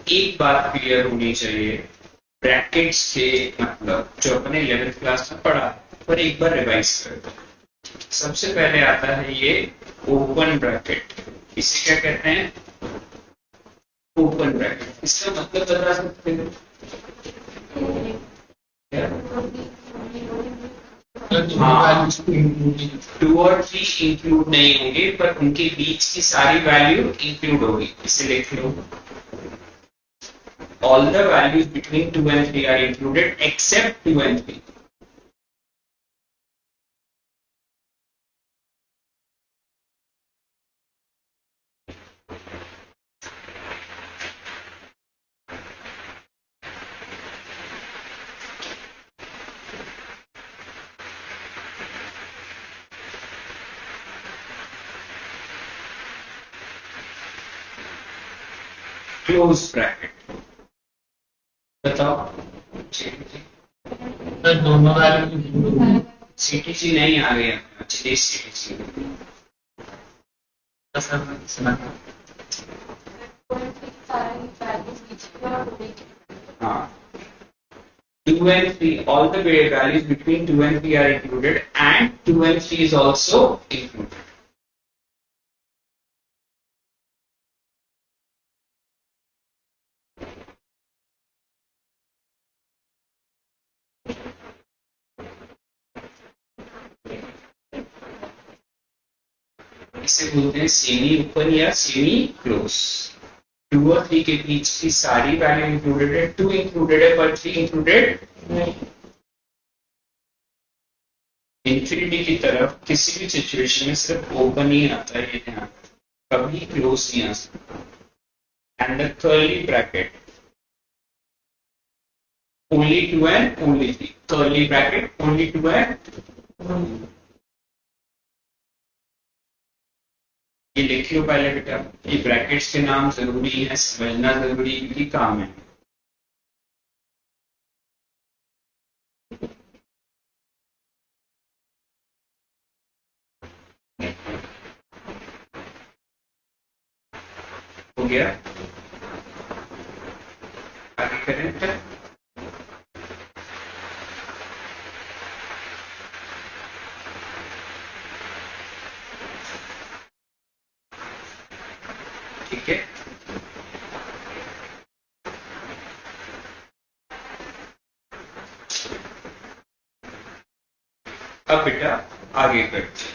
एक बात क्लियर होनी चाहिए, ब्रैकेट्स के मतलब जो अपने 11th क्लास में पढ़ा पर एक बार रिवाइज कर दो। सबसे पहले आता है ये ओपन ब्रैकेट, इसे क्या कहते हैं? Open bracket. इसका मतलब बता सकते हो क्या? हाँ, 2 और 3 इंक्लूड नहीं होंगे पर उनके बीच की सारी वैल्यू इंक्लूड होगी। इसे लिख लो, all the values between 2 and 3 are included except 2 and 3. Close bracket. बताओ। तो दोनों वैल्यू सीटीसी नहीं आ गया, अच्छी सीटीसी। हाँ, 2 and 3, all the values between 2 and 3 are included and 2 and 3 is also included. इसे बोलते हैं सेमी ओपन या सेमी क्लोज। 2 और 3 के बीच की सारी वैल्यू इंक्लूडेड है, 2 इंक्लूडेड है पर 3 इंक्लूडेड नहीं। इंफिनिटी की तरफ किसी भी सिचुएशन में सिर्फ ओपन ही आता है, ये ध्यान, कभी क्लोज नहीं आ सकता। And the curly bracket only 2 and only 3, curly bracket only 2 and ये लिख लो पहले बेटा, ये ब्रैकेट्स के नाम जरूरी है, समझना जरूरी है क्योंकि काम है। हो गया, आगे करें बेटा। ठीक है, अब बेटा आगे करते हैं।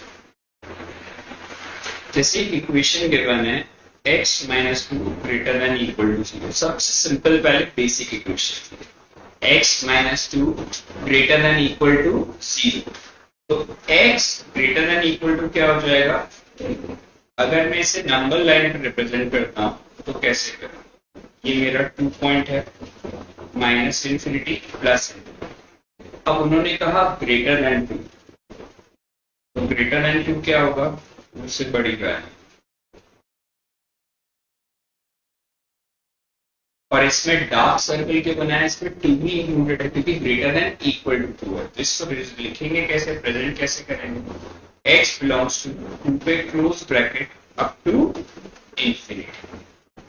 जैसे इक्वेशन गिवन है x minus 2 greater than equal to 0, सबसे सिंपल पहले basic equation, x minus 2 greater than equal to 0, तो x greater than equal to क्या हो जाएगा? अगर मैं इसे नंबर लाइन पर रिप्रेजेंट करता हूं तो कैसे करूं? ये मेरा 2 पॉइंट है, माइनस इंफिनिटी प्लस। अब उन्होंने कहा ग्रेटर देन 2, तो ग्रेटर देन 2 क्या होगा? उससे बड़ी वैल्यू। और इसमें डार्क सर्कल के बनाया, इसमें 2 भी इंक्लूडेड है क्योंकि ग्रेटर देन इक्वल टू 2 है। तो इसको लिखेंगे कैसे, प्रेजेंट कैसे करेंगे? x बिलोंग्स टू 2 पे close bracket up to infinity.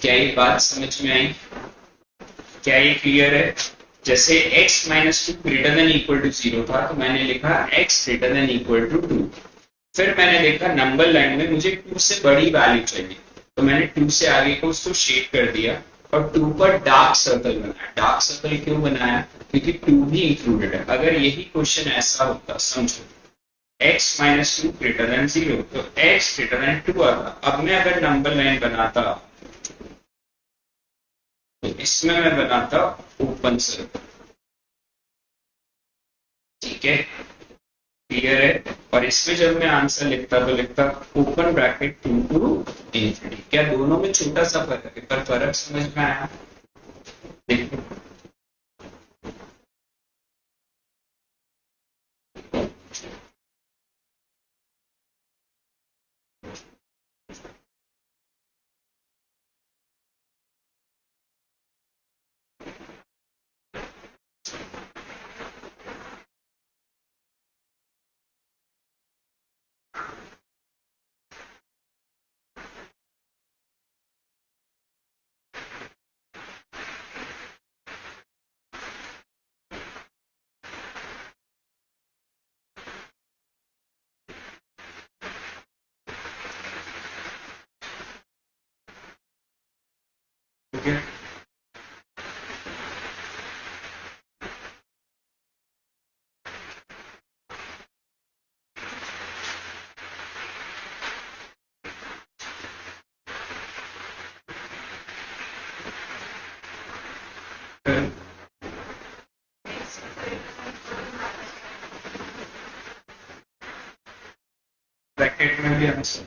क्या ये बात समझ में आई? क्या ये क्लियर है? जैसे x minus 2 greater than equal to 0 था तो मैंने लिखा x greater than equal to 2। फिर मैंने देखा नंबर लाइन में मुझे 2 से बड़ी वैल्यू चाहिए, तो मैंने 2 से आगे को उसको शेड कर दिया और 2 पर डार्क सर्कल बनाया। डार्क सर्कल क्यों बनाया? क्योंकि 2 भी इंक्लूडेड है। अगर यही क्वेश्चन ऐसा होता, समझो x माइनस 2 ग्रेटर देन 0, तो x ग्रेटर देन 2 आता। अब मैं अगर नंबर लाइन बनाता तो इसमें मैं बनाता ओपन सर्कल। ठीक है, क्लियर है? और इसमें जब मैं आंसर लिखता तो लिखता ओपन ब्रैकेट 2 टू इंफिनिटी। क्या दोनों में छोटा सा फर्क है, पर फर्क समझ में आया? देखो, ठीक है। ब्रैकेट में भी आंसर।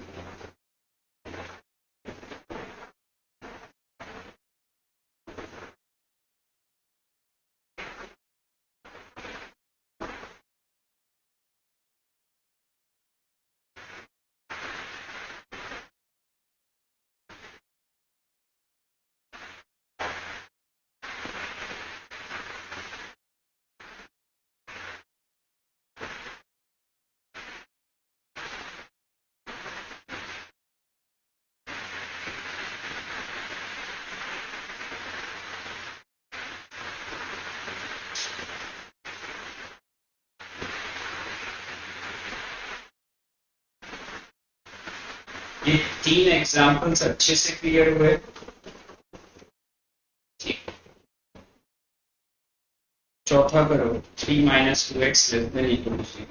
ये 3 एग्जाम्पल्स अच्छे से क्लियर हुए। ठीक, चौथा करो 3 minus 2x less than equal to 0।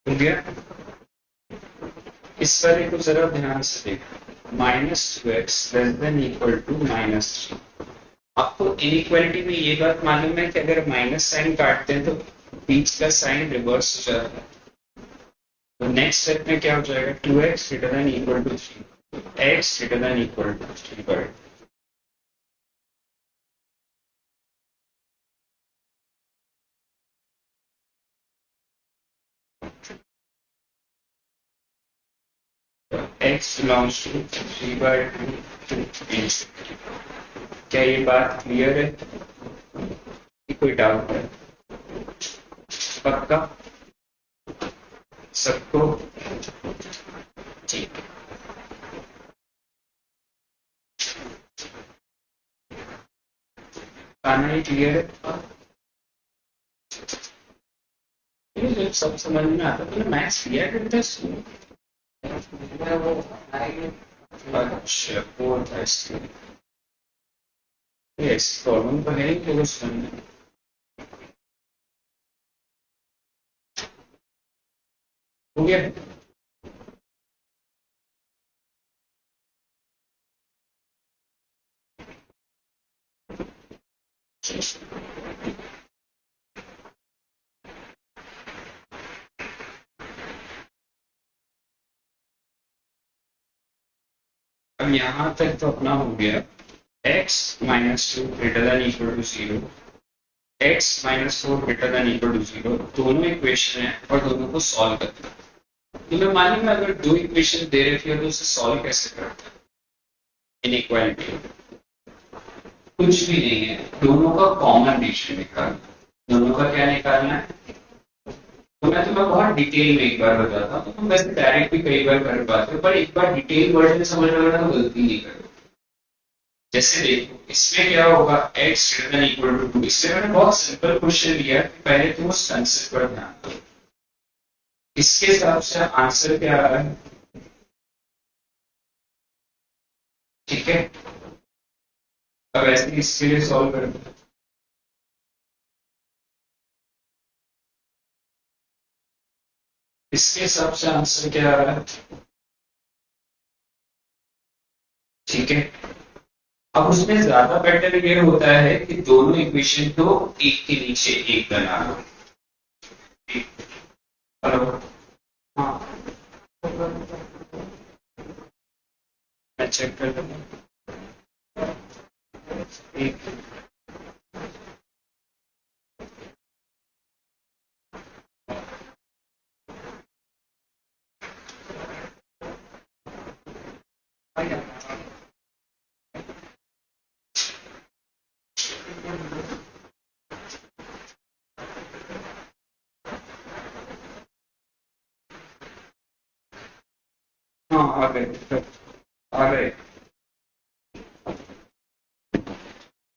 हो गया। इस वाले को जरा ध्यान से देखो, minus 2x less than equal to -3। आपको इनइक्वालिटी में ये बात मालूम है कि अगर माइनस साइन काटते हैं तो बीच का साइन रिवर्स हो जाता है। तो नेक्स्ट स्टेप में क्या हो जाएगा, 2x greater than equal to 3, x greater than equal to 3 पर। x बिलोंग्स टू 3/2 क्या ये बात क्लियर है? कोई डाउट है? पक्का सबको? ठीक, खाना ही क्लियर है। जब सब समझ में आता है तो मैथ्स किया करते हैं। अच्छा वो था इसलिए। यस, प्रॉब्लम तो है ही कि वो सुनना। हो गया। अब यहाँ तक तो अपना हो गया। x minus 2 greater than equal to 0, x minus 4 greater than equal to 0, दोनों इक्वेशन है और दोनों को सॉल्व करते हैं। तुम्हें मालूम है अगर दो इक्वेशन दे रखी है तो उसे सॉल्व कैसे करते हैं? इनइक्वालिटी कुछ भी नहीं है, दोनों का कॉमन रीजन निकालना। दोनों का क्या निकालना है? तो मैं तुम्हें बहुत डिटेल में एक बार बताता हूँ, तो तुम वैसे डायरेक्ट भी कई बार कर पाते हो, पर एक बार डिटेल वर्ड में समझ रहे हो तो गलती नहीं करो। जैसे देखो इसमें क्या होगा, x greater than equal to 2। इसमें मैंने बहुत सिंपल क्वेश्चन दिया कि पहले तुम उस कंसेप्ट पर ध्यान दो। इसके हिसाब से आंसर क्या आ रहा है? ठीक है, अब ऐसे इसके लिए सॉल्व कर दो। इसके हिसाब से आंसर क्या आ रहा है? ठीक है, अब उसमें ज्यादा बेटर ये होता है कि दोनों इक्वेशन को एक के नीचे एक बना लो। हेलो, हाँ मैं चेक कर लूंगा। एक हाँ आ गए।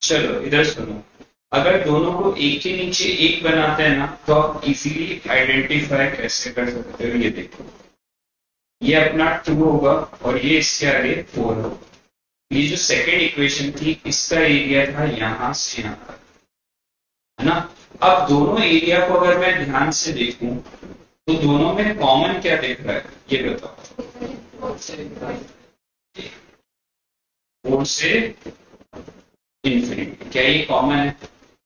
चलो इधर सुनो, अगर दोनों को एक के नीचे एक बनाते हैं ना तो आप इजीली आइडेंटिफाई कैसे कर सकते हो, ये देखो। ये अपना 2 होगा और ये इसके आगे 4 होगा। ये जो सेकंड इक्वेशन थी इसका एरिया था यहां से यहां तक, है ना। अब दोनों एरिया को अगर मैं ध्यान से देखूं तो दोनों में कॉमन क्या दिख रहा है, ये बताओ। 4 से इंफिनिटी, क्या ये कॉमन है?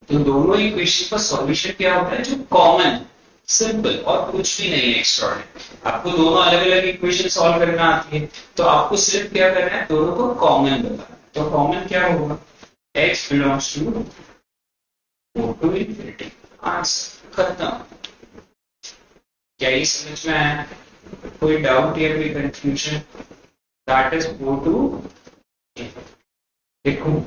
तो दोनों इक्वेशन का सॉल्यूशन क्या होता है, जो कॉमन, सिंपल और कुछ भी नहीं है एक्स्ट्राऑर्डिनरी। आपको दोनों अलग अलग इक्वेशन सॉल्व करना आती है तो आपको सिर्फ क्या करना है, दोनों को कॉमन बनाना है। तो कॉमन क्या होगा, x belongs to 4 to infinity, answer खत्म। क्या ये समझ में आया? कोई डाउट या कोई कंफ्यूजन? दैट इज 4 टू, देखो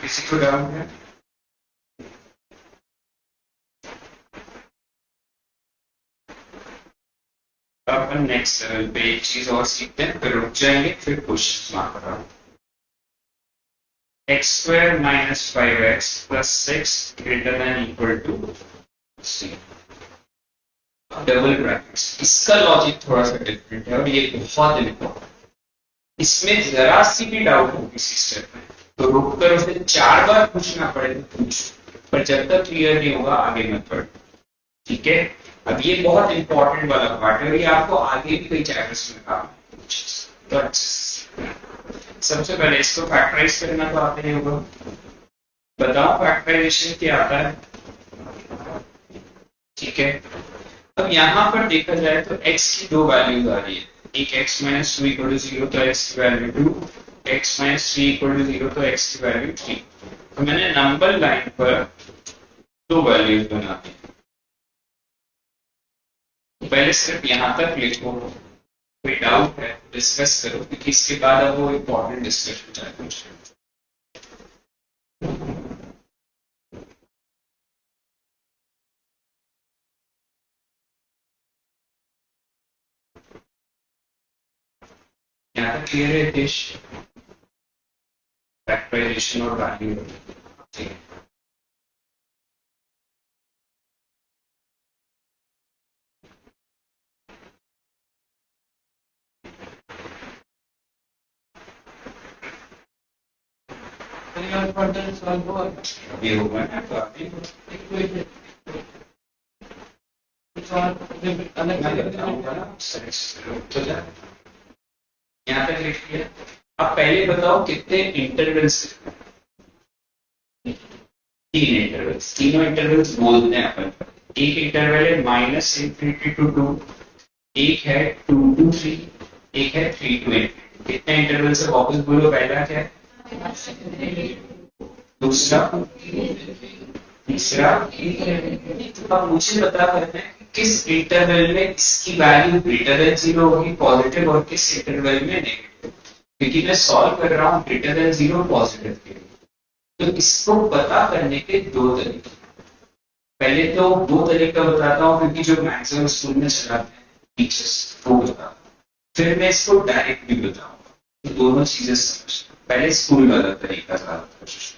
किसी को डाउट है? अब अपन नेक्स्ट लेवल पे एक चीज और सीखते हैं, फिर रुक जाएंगे, फिर क्वेश्चन मार्क कराओ। X square minus 5x plus 6 greater than equal to C, double brackets. इसका लॉजिक थोड़ा सा डिफरेंट है और ये बहुत इंपॉर्टेंट। इसमें जरा सी भी डाउट हो किसी स्टेप में तो रुक कर उसे 4 बार पूछना पड़े तो पूछो, पर जब तक क्लियर नहीं होगा आगे मत बढ़ो, ठीक है। अब ये बहुत इंपॉर्टेंट वाला पार्ट है और ये आपको आगे भी कई चैप्टर्स में काम है। तो सबसे पहले इसको फैक्टराइज करना तो आते ही होगा, बताओ फैक्टराइजेशन क्या आता है, ठीक है। अब यहाँ पर देखा जाए तो x की दो वैल्यूज आ रही है, एक x minus two equal to 0 तो x की value 2, x minus 3 equal to 0 तो x की वैल्यू 3। तो मैंने नंबर लाइन पर दो वैल्यूज बना दी। पहले सिर्फ यहाँ तक लिखो, कोई डाउट है डिस्कस करो, क्योंकि इसके बाद अब वो इम्पोर्टेंट डिस्कशन है। यहाँ तक क्लियर है देश, फैक्टराइजेशन और वैल्यू, ठीक है। ये होगा ना तो आगे यहाँ तक लिख लिया। अब पहले बताओ कितने इंटरवल्स, तीन इंटरवल्स, तीनों इंटरवल्स बोलते हैं अपन। एक इंटरवल है माइनस इंफिनिटी टू 2, एक है 2 टू 3, एक है 3 टू इंफिनिटी। कितने इंटरवल से वापस बोलो, पहला क्या है, दूसरा, तीसरा। अब मुझे बता करना है किस इंटरवल में इसकी वैल्यू ग्रेटर देन 0 होगी पॉजिटिव और किस इंटरवल में नेगेटिव, क्योंकि मैं सॉल्व कर रहा हूँ ग्रेटर देन 0 पॉजिटिव के लिए। तो इसको पता करने के दो तरीके, पहले तो दो तरीका बताता हूँ क्योंकि जो मैक्सिमम स्कूल में चलाते हैं टीचर्स वो बता, फिर मैं इसको डायरेक्ट भी बताऊंगा, तो दोनों चीजें समझ। पहले स्कूल वाला तरीका ज्यादा कोशिश।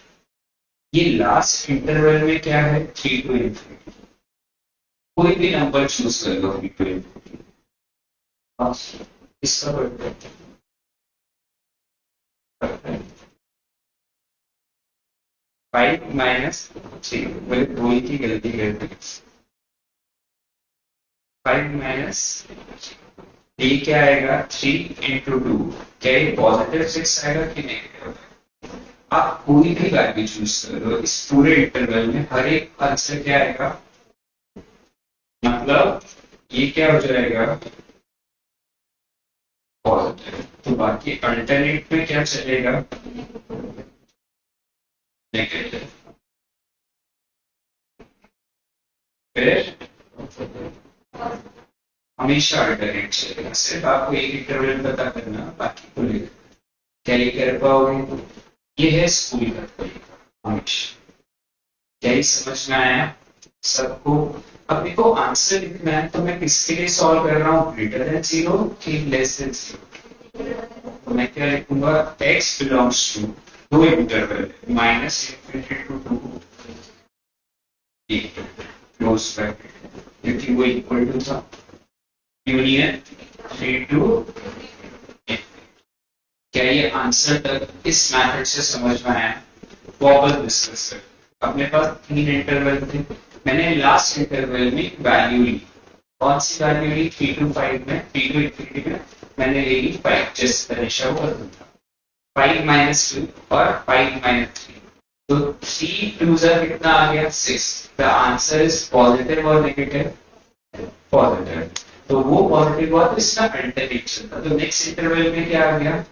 ये लास्ट इंटरवल में क्या है, 3 टू इंफिनिटी, कोई भी नंबर चूज कर लो 3 टू इंफिनिटी, इसका बढ़ता 5 माइनस 3, मैंने कोई की गलती कर दी, 5 माइनस ये क्या आएगा 3 इंटू 2, क्या ये पॉजिटिव 6 आएगा कि नेगेटिव? आप कोई भी वैल्यू चूज करो इस पूरे इंटरवल में, हर एक आंसर क्या आएगा, मतलब ये क्या हो जाएगा, पॉजिटिव। तो बाकी अल्टरनेट में क्या चलेगा, नेगेटिव। फिर हमेशा अल्टरनेट चलेगा, सिर्फ आपको एक इंटरवल पता करना, बाकी को लेकर क्या ये कर पाओगे। ये है स्कूल का तरीका हमेशा। क्या ये समझ में आया सबको। अब देखो आंसर लिखना है तो मैं किसके लिए सॉल्व कर रहा हूँ, ग्रेटर देन जीरो कि लेस देन जीरो। तो मैं क्या लिखूंगा, x बिलोंग्स टू दो interval minus infinity to two close bracket, क्योंकि वो इक्वल टू था यूनियन 3 टू। क्या ये आंसर तक इस मेथड से समझ में आया, वापस डिस्कस कर। अपने पास 3 इंटरवल थे, मैंने लास्ट इंटरवल में वैल्यू ली, कौन सी वैल्यू ली, 3 टू 5 में, 3 टू इंफिनिटी में मैंने ले ली 5, जिस तरीका वो था 5 माइनस 2 और 5 माइनस 3। तो 3 टू कितना आ गया 6। द आंसर इज पॉजिटिव और नेगेटिव, पॉजिटिव। तो वो पॉजिटिव हुआ तो इसका अल्टरनेट चलता। तो नेक्स्ट इंटरवल में क्या आ गया,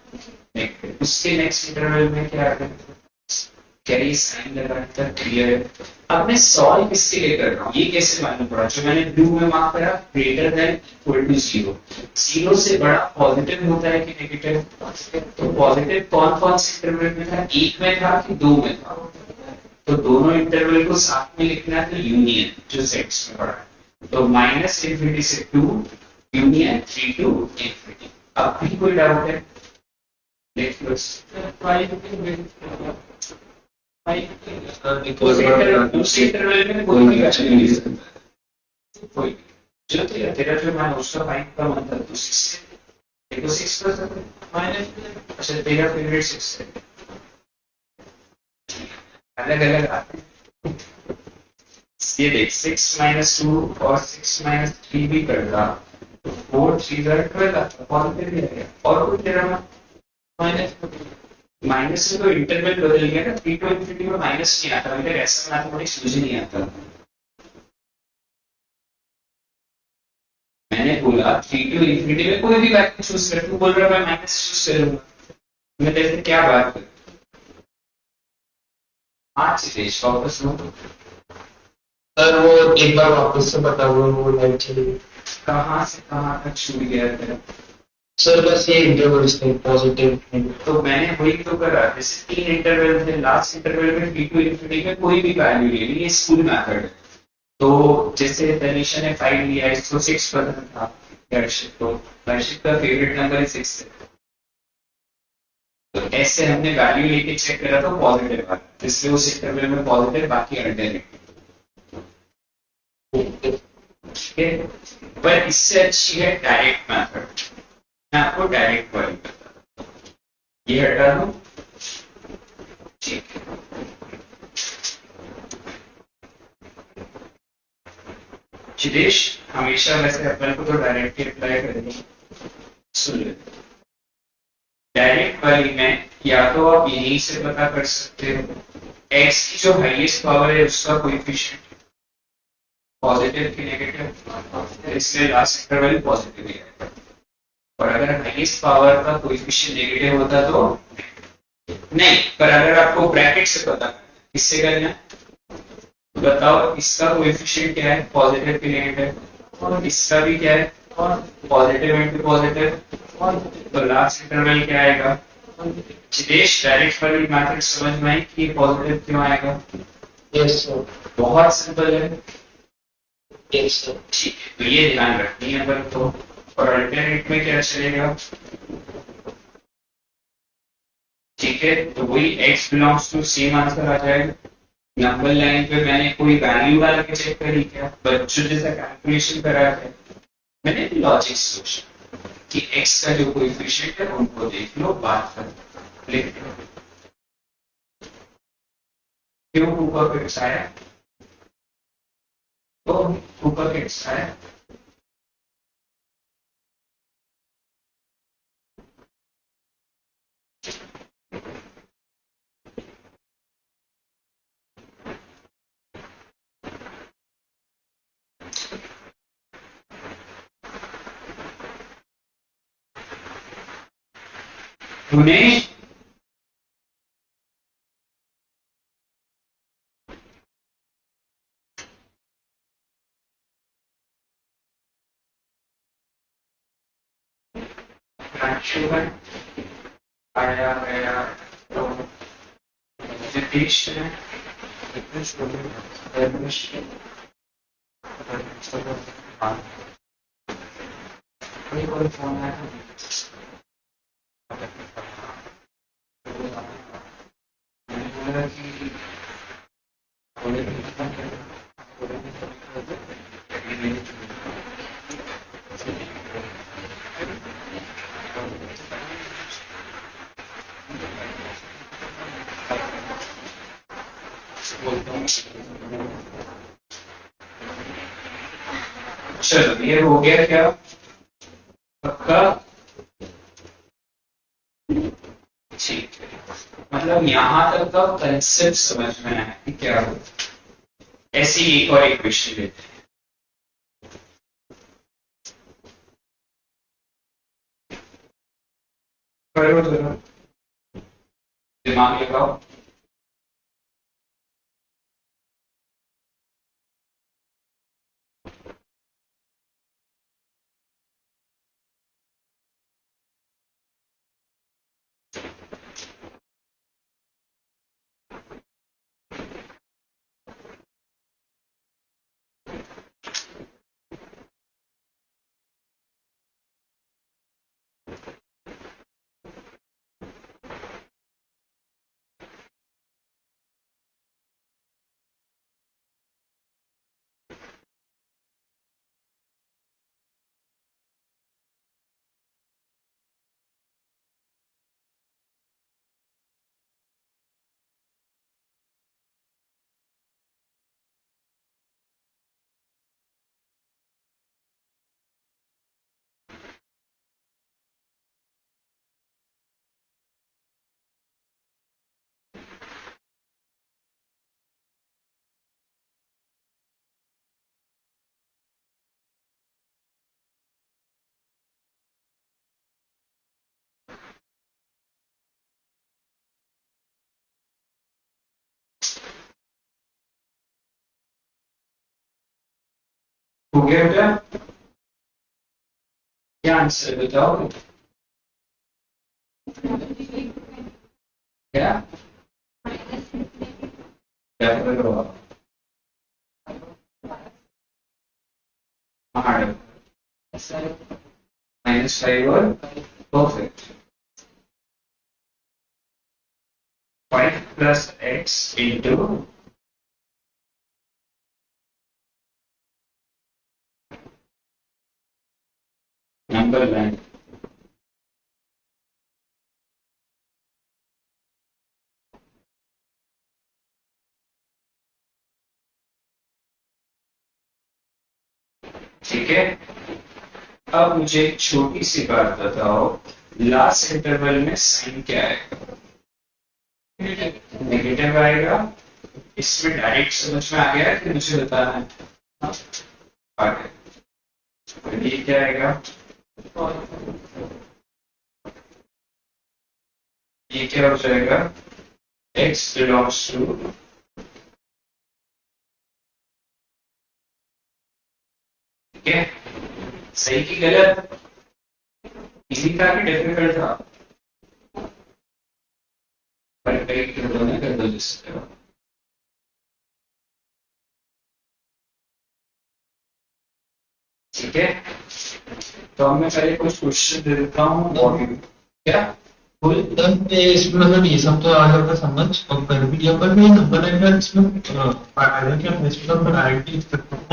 नेगेटिव। उसके नेक्स्ट इंटरवल में क्या आ गया, क्या ये साइन लगाता क्लियर है। अब मैं सॉल्व किसके लिए कर रहा हूँ, ये कैसे मालूम पड़ा, जो मैंने ब्लू में मार्क करा greater than equal to zero, zero से बड़ा पॉजिटिव होता है कि नेगेटिव। तो पॉजिटिव कौन कौन से इंटरवल में था, एक में था कि दो में था, तो दोनों इंटरवल को साथ में लिखना है, तो यूनियन जो सेट्स में पड़ा है। तो माइनस इंफिनिटी से 2 यूनियन 3 टू इंफिनिटी। अब भी कोई डाउट है, नेक्स्ट दूसरे इंटरवल में कोई भी वैल्यू नहीं सकता, कोई जो तेरा जो मान उसका फाइंड का मन था, तो 6 से देखो 6 कर सकते माइनस। अच्छा तेरा फेवरेट 6 है, अलग अलग आते हैं। ये देख 6 माइनस 2 और 6 माइनस 3 भी कर रहा, तो 4 3 12 आता, पॉजिटिव भी आ गया। और कोई तेरा माइनस, माइनस से तो इंटरवल बदल गया ना, 3 टू इंफिनिटी में माइनस नहीं आता, मुझे ऐसा मैथमेटिक्स मुझे नहीं आता। मैंने बोला 3 टू इंफिनिटी में कोई भी वैल्यू चूज कर, तू बोल रहा मैं माइनस चूज करूंगा, मैं तेरे से क्या बात करूं। आज से वापस लो सर वो एक बार वापस से बता दो, वो लाइट चली गई। कहां से कहां तक छूट गया तेरा। सर बस ये इंटरवल्स थे पॉजिटिव। तो मैंने वही तो करा, जैसे 3 इंटरवल थे, लास्ट इंटरवल में 3 टू इंफिनिटी में कोई भी वैल्यू ले ली, ये स्कूल मेथड है। तो जैसे तनिषा ने 5 लिया, इसको 6 पता था दर्शित, तो दर्शित का फेवरेट नंबर 6 है। तो ऐसे हमने वैल्यू लेके चेक करा तो पॉजिटिव आ, इसलिए उस इंटरवल में पॉजिटिव, बाकी अल्टरनेटिव। ठीक है, पर इससे अच्छी है डायरेक्ट मेथड। मैं आपको डायरेक्ट वाली बताता हूं, ये हटा दो, ठीक है। जितेश हमेशा वैसे अपन को तो डायरेक्ट ही अप्लाई करेंगे, सुन ले। डायरेक्ट वाली में या तो आप यहीं से पता कर सकते हो, x की जो हाईएस्ट पावर है उसका कोएफिशिएंट पॉजिटिव की नेगेटिव, इसलिए लास्ट इंटरवल पॉजिटिव ही है। और अगर हाईएस्ट पावर का कोएफिशिएंट नेगेटिव होता तो नहीं, पर अगर आपको ब्रैकेट से पता किससे करना है, बताओ इसका कोएफिशिएंट क्या है, पॉजिटिव की नेगेटिव, और इसका भी क्या है, पॉजिटिव इंटू पॉजिटिव, तो लास्ट इंटरवल क्या आएगा। जितेश डायरेक्ट वाली मैथड समझ में आई कि पॉजिटिव क्यों आएगा। Yes sir. बहुत सिंपल है, यस सर। ठीक है, तो ये ध्यान रखनी है अपन को। और अल्टरनेट में क्या चलेगा, ठीक है, तो वही x belongs to same answer आ जाएगा। नंबर लाइन पे मैंने कोई वैल्यू डाल के चेक करी क्या, बच्चों जैसा कैलकुलेशन करा है, मैंने लॉजिक सोचा कि x का जो कोएफिशिएंट है उनको देख लो, बात कर लिख लो। क्यों ऊपर फिक्स आया, तो ऊपर फिक्स आया, तूने अंशुमन आया गया तो नीतीश ने कोई फोन आया चलो ये हो गया क्या पक्का ठीक है मतलब यहां तक का कंसेप्ट समझ में आया कि क्या हो ऐसी एक और एक क्वेश्चन लेते हैं करो जरा दिमाग लगाओ हो गया बेटा क्या आंसर बताओ क्या क्या करो -5 और perfect 5 plus x into number line ठीक है अब मुझे एक छोटी सी बात बताओ लास्ट इंटरवल में साइन क्या आएगा नेगेटिव आएगा इसमें डायरेक्ट समझ में आ गया कि मुझे बताना है हाँ, आ गया ये क्या आएगा ये क्या हो जाएगा x belongs to ठीक है सही की गलत इजी था कि डिफिकल्ट था पर कई कर दो जिससे ठीक है तो अब मैं पहले कुछ क्वेश्चन दे देता हूँ और क्या इसमें मतलब ये सब तो आ जाता समझ और कर भी दिया पर मैं नंबर लाइन इसमें आगे क्या इसमें variety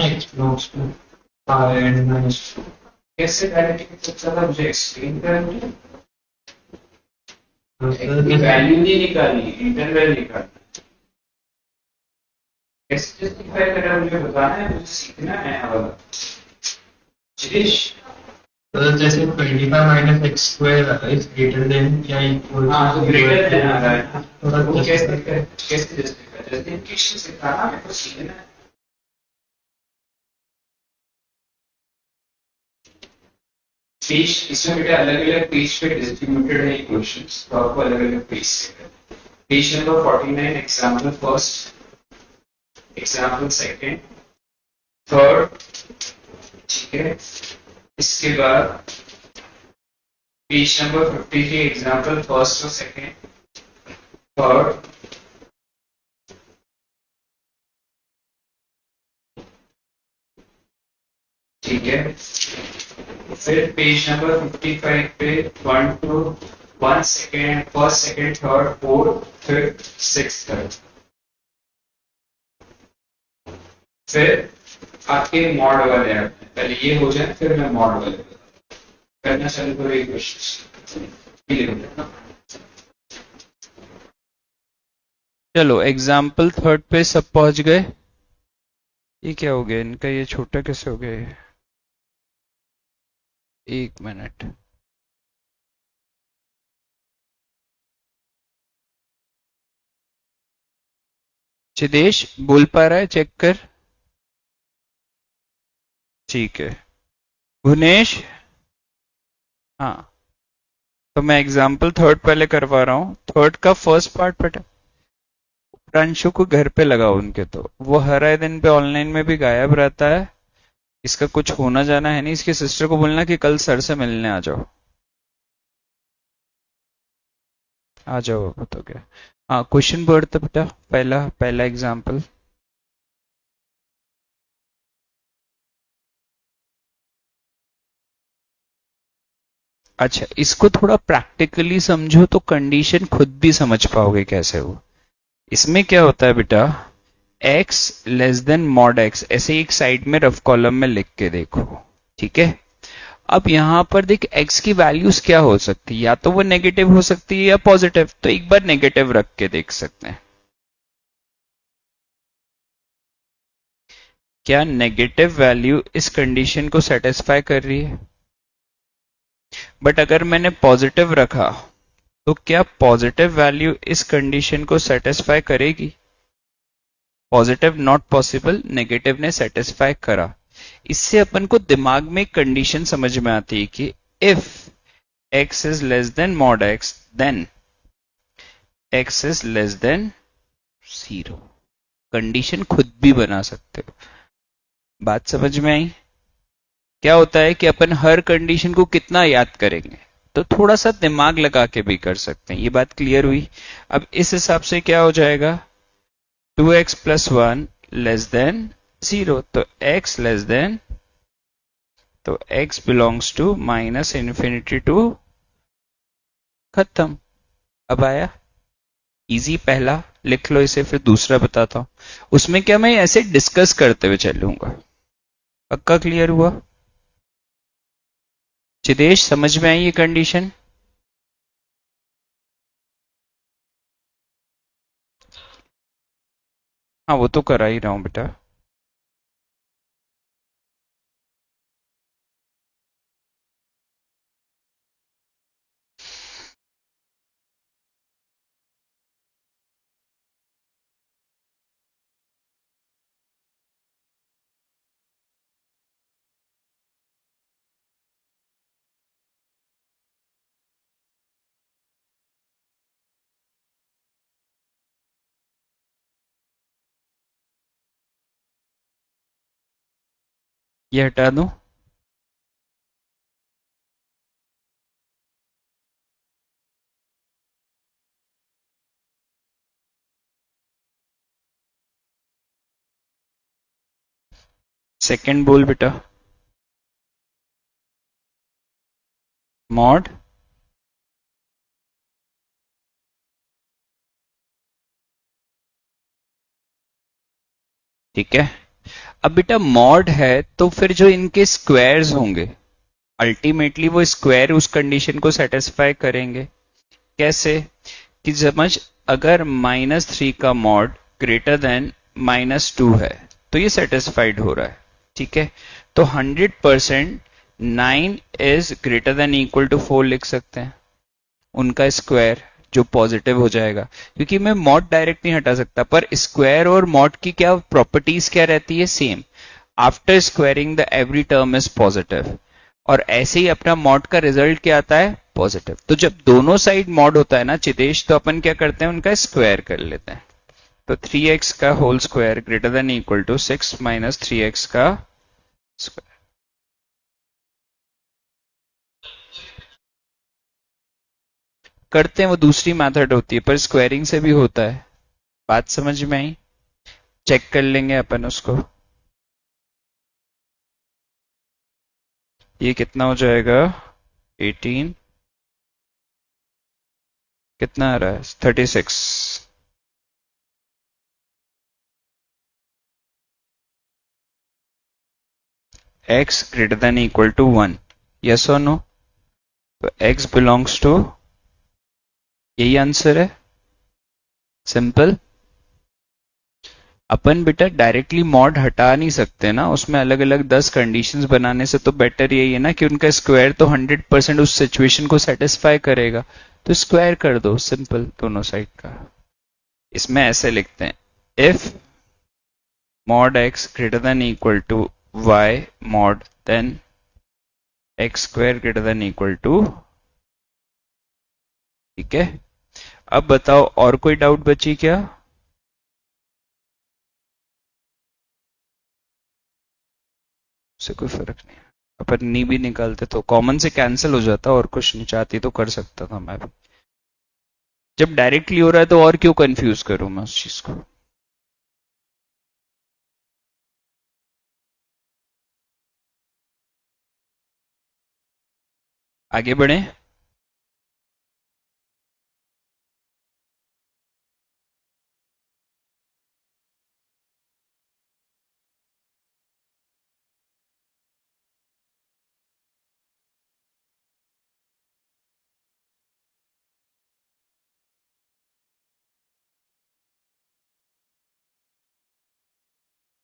explores to and minus कैसे डायरेक्टली सबसे ज्यादा मुझे एक्सप्लेन करेंगे वैल्यू नहीं निकालनी इंटरवल निकालना कैसे जस्टिफाई करना मुझे बताना है मुझे सीखना है वाला जिश जैसे 25 minus x square is greater then या इक्वल तो ग्रेटर देन आ रहा है वो कैसे जस्टिफिकेशन सिखाना मेरे को सीखना है पेज इसमें बेटा अलग अलग पेज पे डिस्ट्रीब्यूटेड है क्वेश्चंस, तो आपको अलग अलग पेज से page number 49 example first, example second, third, ठीक है। इसके बाद पेज नंबर 53 एग्जाम्पल फर्स्ट और सेकेंड, थर्ड, ठीक है। फिर पेज नंबर 55 पे 1 to 1 second, first, second, third, fourth, fifth, sixth, third. फिर आपके मॉड वाले आते हैं, पहले ये हो जाए फिर मैं मॉड वाले करना चालू करो। एक क्वेश्चन चलो एग्जाम्पल थर्ड पे सब पहुंच गए। ये क्या हो गया इनका, ये छोटा कैसे हो गया ये? एक मिनट, चिदेश बोल पा रहा है? चेक कर। ठीक है भुवनेश, हाँ तो मैं एग्जाम्पल थर्ड पहले करवा रहा हूँ। थर्ड का फर्स्ट पार्ट बेटा प्रांशु को घर पे लगाओ उनके, तो वो हर आए दिन पे ऑनलाइन में भी गायब रहता है। इसका कुछ होना जाना है नहीं। इसकी सिस्टर को बोलना कि कल सर से मिलने आ जाओ। आ जाओ बताओ क्या। हाँ क्वेश्चन बोर्ड था बेटा, पहला पहला एग्जाम्पल। अच्छा इसको थोड़ा प्रैक्टिकली समझो तो कंडीशन खुद भी समझ पाओगे कैसे हो। इसमें क्या होता है बेटा, x less than mod x, ऐसे एक साइड में रफ कॉलम में लिख के देखो, ठीक है। अब यहां पर देख x की वैल्यूज क्या हो सकती है, या तो वो नेगेटिव हो सकती है या पॉजिटिव। तो एक बार नेगेटिव रख के देख सकते हैं, क्या नेगेटिव वैल्यू इस कंडीशन को सेटिस्फाई कर रही है। बट अगर मैंने पॉजिटिव रखा तो क्या पॉजिटिव वैल्यू इस कंडीशन को सेटिस्फाई करेगी? पॉजिटिव नॉट पॉसिबल, नेगेटिव ने सेटिस्फाई करा। इससे अपन को दिमाग में एक कंडीशन समझ में आती है कि if x is less than mod x then x is less than 0। Condition खुद भी बना सकते हो। बात समझ में आई? क्या होता है कि अपन हर कंडीशन को कितना याद करेंगे, तो थोड़ा सा दिमाग लगा के भी कर सकते हैं। ये बात क्लियर हुई? अब इस हिसाब से क्या हो जाएगा, 2x प्लस 1 लेस देन 0, तो x लेस देन, तो x belongs to minus infinity to, खत्म। अब आया इजी पहला, लिख लो इसे, फिर दूसरा बताता हूं। उसमें क्या मैं ऐसे डिस्कस करते हुए चलूंगा। पक्का क्लियर हुआ? चिदेश समझ में आई ये कंडीशन? हाँ वो तो करा ही रहा हूं बेटा। ये हटा दूं? सेकंड बोल बेटा, मॉड ठीक है। अब बेटा मॉड है तो फिर जो इनके स्क्वायर्स होंगे अल्टीमेटली वो स्क्वायर उस कंडीशन को सेटिस्फाई करेंगे। कैसे कि समझ, अगर -3 का मॉड ग्रेटर देन -2 है तो ये सेटिस्फाइड हो रहा है, ठीक है। तो 100% 9 is greater than equal to 4 लिख सकते हैं, उनका स्क्वायर जो पॉजिटिव हो जाएगा, क्योंकि मैं मॉड डायरेक्ट नहीं हटा सकता। पर स्क्वायर और मॉड की क्या प्रॉपर्टीज क्या रहती है, same. After squaring the every term is positive. और ऐसे ही अपना मॉड का रिजल्ट क्या आता है, पॉजिटिव। तो जब दोनों साइड मॉड होता है ना चितेश, तो अपन क्या करते हैं, उनका स्क्वायर कर लेते हैं। तो 3x का whole square greater than equal to 6 minus 3x का स्क्वायर। करते हैं, वो दूसरी मेथड होती है, पर स्क्वायरिंग से भी होता है। बात समझ में आई? चेक कर लेंगे अपन उसको। ये कितना हो जाएगा, 18, कितना आ रहा है, 36। x greater than equal to 1, yes और नो? तो x बिलोंग्स टू, यही आंसर है, सिंपल। अपन बेटा डायरेक्टली मॉड हटा नहीं सकते ना, उसमें अलग अलग 10 कंडीशंस बनाने से तो बेटर यही है ना कि उनका स्क्वायर तो 100% उस सिचुएशन को सेटिस्फाई करेगा। तो स्क्वायर कर दो, सिंपल, दोनों साइड का। इसमें ऐसे लिखते हैं, if mod x greater than equal to y mod then x square greater than equal to, ठीक है। अब बताओ और कोई डाउट बची क्या? उससे कोई फर्क नहीं है, अपन नी भी निकालते तो कॉमन से कैंसिल हो जाता, और कुछ नहीं, चाहती तो कर सकता था मैं भी। जब डायरेक्टली हो रहा है तो और क्यों कंफ्यूज करूं मैं उस चीज को। आगे बढ़े।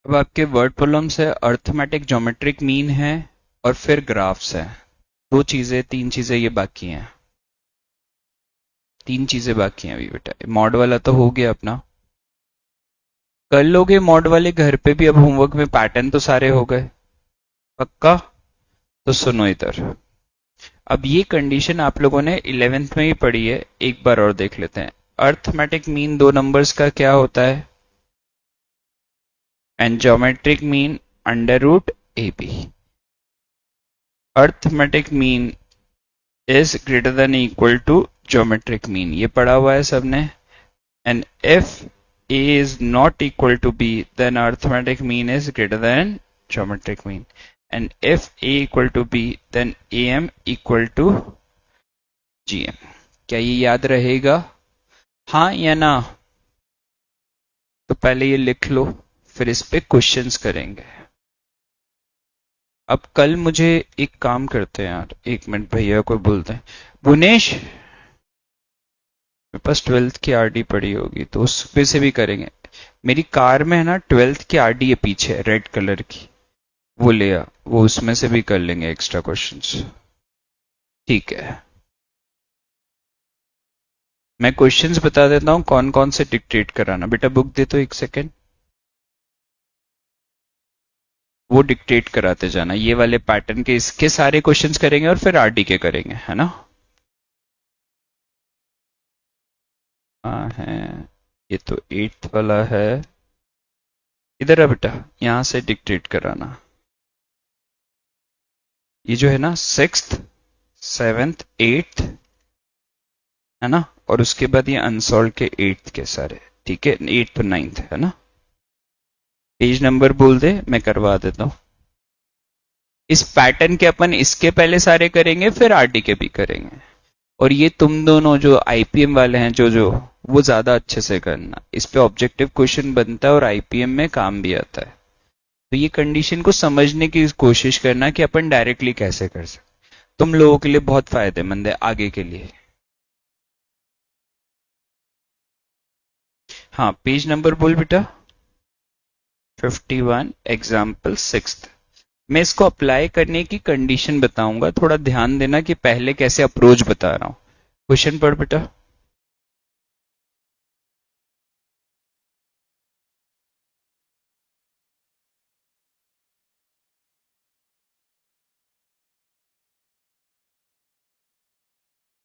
अब आपके वर्ड प्रॉब्लम्स है, अर्थमेटिक ज्योमेट्रिक मीन है, और फिर ग्राफ्स है। दो चीजें, तीन चीजें ये बाकी हैं, तीन चीजें बाकी हैं अभी बेटा। मॉड वाला तो हो गया अपना, कर लोगे मॉड वाले घर पे भी। अब होमवर्क में पैटर्न तो सारे हो गए, पक्का? तो सुनो इधर, अब ये कंडीशन आप लोगों ने 11th में ही पढ़ी है, एक बार और देख लेते हैं। अर्थमेटिक मीन दो नंबर्स का क्या होता है, and geometric mean under root a b. Arithmetic mean is greater than equal to geometric mean, ये पढ़ा हुआ है सबने। And if a is not equal to b, then arithmetic mean is greater than geometric mean. And if a equal to b, then am equal to gm. क्या ये याद रहेगा, हाँ या ना? तो पहले ये लिख लो, फिर इस पे क्वेश्चंस करेंगे। अब कल मुझे एक काम करते हैं यार, एक मिनट, भैया को बोलते हैं, बुनेश मेरे पास 12th की आरडी पड़ी होगी तो उस पे से भी करेंगे। मेरी कार में है ना 12th की आरडी है पीछे, रेड कलर की, वो ले आ, वो उसमें से भी कर लेंगे एक्स्ट्रा क्वेश्चंस, ठीक है। मैं क्वेश्चंस बता देता हूं कौन कौन से डिक्टेट कराना। बेटा बुक दे तो, एक सेकेंड, वो डिक्टेट कराते जाना। ये वाले पैटर्न के इसके सारे क्वेश्चंस करेंगे और फिर आरडी के करेंगे, है ना? हाँ है, ये तो 8th वाला है। इधर आ बेटा, यहां से डिक्टेट कराना। ये जो है ना 6th 7th 8th, है ना? और उसके बाद ये अनसॉल्व के 8th के सारे, ठीक है, 8th और 9th, है ना? पेज नंबर बोल दे, मैं करवा देता हूं। इस पैटर्न के अपन इसके पहले सारे करेंगे, फिर आरडी के भी करेंगे। और ये तुम दोनों जो आईपीएम वाले हैं, जो जो वो ज्यादा अच्छे से करना, इस पे ऑब्जेक्टिव क्वेश्चन बनता है और आईपीएम में काम भी आता है। तो ये कंडीशन को समझने की कोशिश करना कि अपन डायरेक्टली कैसे कर सकते, तुम लोगों के लिए बहुत फायदेमंद है आगे के लिए। हाँ, पेज नंबर बोल बेटा। 51, एग्जाम्पल 6th। मैं इसको अप्लाई करने की कंडीशन बताऊंगा, थोड़ा ध्यान देना कि पहले कैसे अप्रोच बता रहा हूं। क्वेश्चन पढ़ बेटा।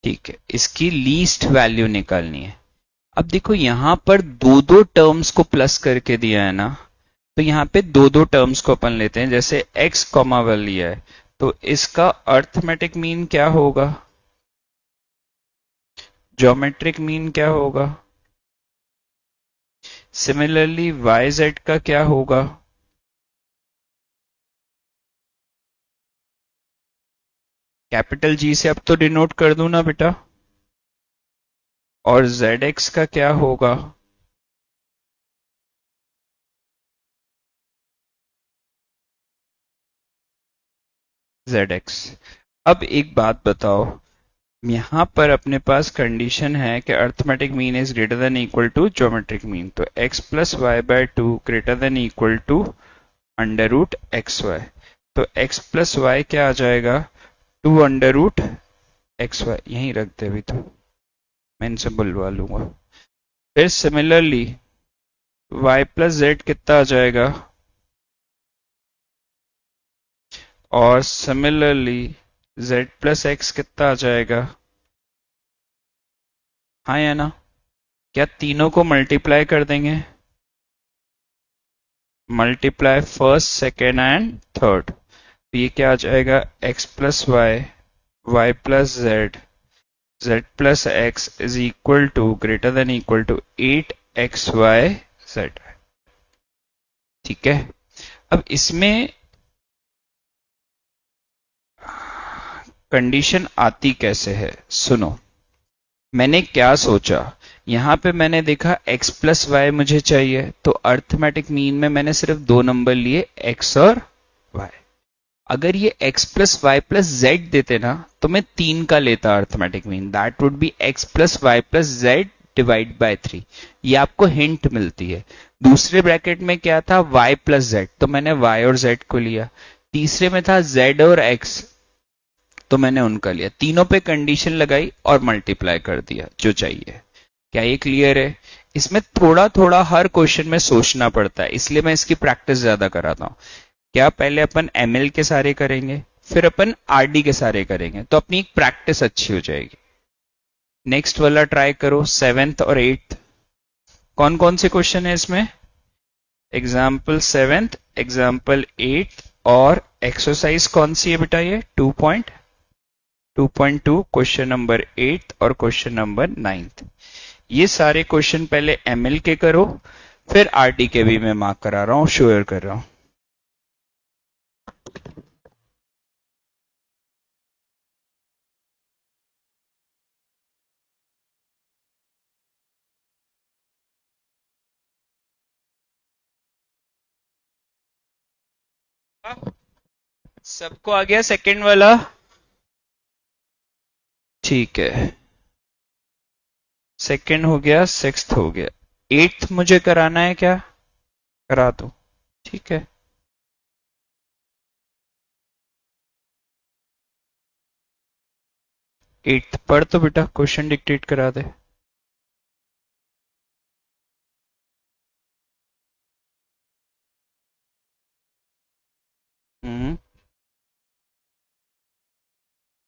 ठीक है, इसकी लीस्ट वैल्यू निकालनी है। अब देखो यहां पर दो दो टर्म्स को प्लस करके दिया है ना, तो यहाँ पे दो दो टर्म्स को अपन लेते हैं। जैसे x कॉमा वन लिया है तो इसका अर्थमेटिक मीन क्या होगा, ज्योमेट्रिक मीन क्या होगा, सिमिलरली वाई जेड का क्या होगा, कैपिटल जी से अब तो डिनोट कर दूं ना बेटा, और जेड एक्स का क्या होगा, जेड एक्स। अब एक बात बताओ, यहां पर अपने पास कंडीशन है कि arithmetic mean is greater than equal to geometric mean, तो x plus y by two greater than equal to under root x y. तो x प्लस वाई क्या आ जाएगा, two under root x y. यहीं रख दे अभी, तो मैं इनसे बुलवा लूंगा। फिर सिमिलरली y प्लस जेड कितना आ जाएगा, और सिमिलरली z प्लस एक्स कितना आ जाएगा, हाँ या ना। क्या तीनों को मल्टीप्लाई कर देंगे, multiply first second and third, तो ये क्या आ जाएगा, x plus y, y plus z, z plus x is equal to greater than equal to 8xy z। ठीक है, अब इसमें कंडीशन आती कैसे है, सुनो। मैंने क्या सोचा, यहां पे मैंने देखा x प्लस वाई मुझे चाहिए, तो अर्थमेटिक मीन में मैंने सिर्फ दो नंबर लिए x और y। अगर ये x plus y plus z देते ना, तो मैं 3 का लेता arithmetic mean, that would be x plus y plus z divide by 3। ये आपको हिंट मिलती है। दूसरे ब्रैकेट में क्या था, y प्लस जेड, तो मैंने y और z को लिया। तीसरे में था z और x, तो मैंने उनका लिया। तीनों पे कंडीशन लगाई और मल्टीप्लाई कर दिया जो चाहिए। क्या ये क्लियर है? इसमें थोड़ा थोड़ा हर क्वेश्चन में सोचना पड़ता है, इसलिए मैं इसकी प्रैक्टिस ज्यादा कराता हूं। क्या पहले अपन एमएल के सारे करेंगे, फिर अपन आरडी के सारे करेंगे, तो अपनी एक प्रैक्टिस अच्छी हो जाएगी। नेक्स्ट वाला ट्राई करो, 7th और 8th। कौन कौन से क्वेश्चन है इसमें, एग्जाम्पल 7th, एग्जाम्पल 8th, और एक्सरसाइज कौन सी है बेटा, ये 2.2 क्वेश्चन नंबर 8 और क्वेश्चन नंबर 9। ये सारे क्वेश्चन पहले एमएल के करो, फिर आरडी के भी मैं मार्क करा रहा हूं, शेयर कर रहा हूं। सबको आ गया सेकंड वाला? ठीक है, सेकंड हो गया, 6th हो गया, 8th मुझे कराना है क्या, करा दो। ठीक है, एट्थ पढ़ तो बेटा, क्वेश्चन डिक्टेट करा दे।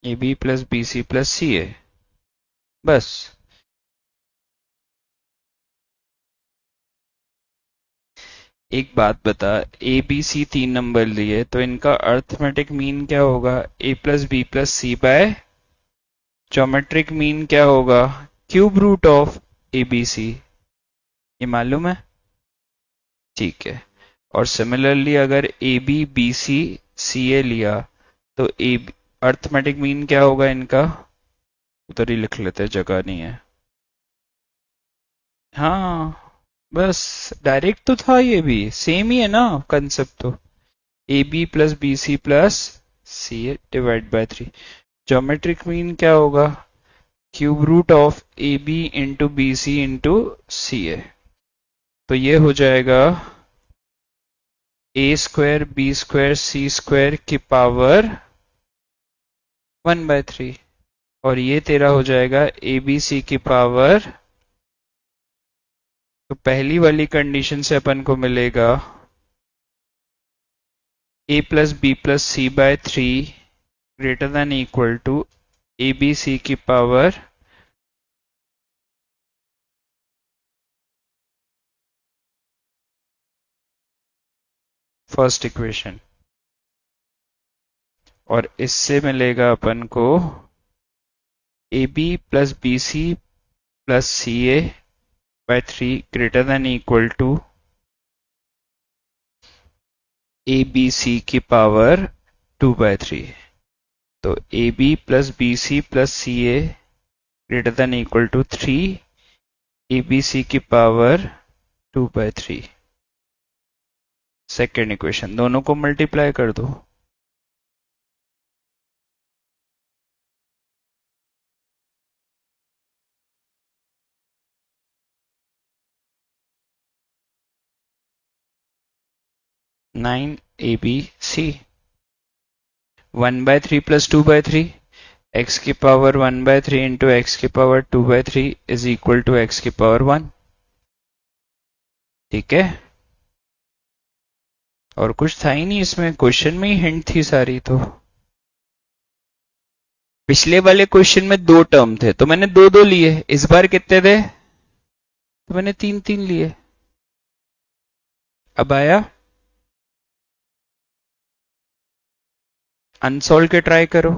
A B plus B C plus C A, बस। एक बात बता, ए बी सी 3 नंबर लिए, तो इनका अर्थमेटिक मीन क्या होगा, a plus b plus c by, geometric mean क्या होगा, cube root of A b c. ये मालूम है? ठीक है, और सिमिलरली अगर ए बी बी सी सी ए लिया, तो ए अर्थमेटिक मीन क्या होगा इनका, उधर ही लिख लेते, जगह नहीं है। हाँ बस, डायरेक्ट तो था, ये भी सेम ही है ना कंसेप्ट तो। A B plus B C plus C A divide by 3। Geometric mean क्या होगा, cube root of A B into B C into C A. तो ये हो जाएगा A square B square C square की पावर 1/3, और ये तेरा हो जाएगा ए बी सी की पावर। तो पहली वाली कंडीशन से अपन को मिलेगा a plus b plus c by 3 greater than equal to a b c की पावर फर्स्ट इक्वेशन, और इससे मिलेगा अपन को a B plus B C plus C a by 3 greater than equal to a b c की power 2/3। तो A B plus B C plus C a greater than equal to 3 a b c की power 2/3। Second equation, दोनों को multiply कर दो। Nine a b c 1/3 plus 2/3, x की power 1/3 into x की power 2/3 is equal to x की power 1। ठीक है, और कुछ था ही नहीं इसमें, क्वेश्चन में ही हिंट थी सारी। तो पिछले वाले क्वेश्चन में 2 टर्म थे तो मैंने 2-2 लिए, इस बार कितने थे तो मैंने 3-3 लिए। अब आया अनसॉल्व के ट्राई करो।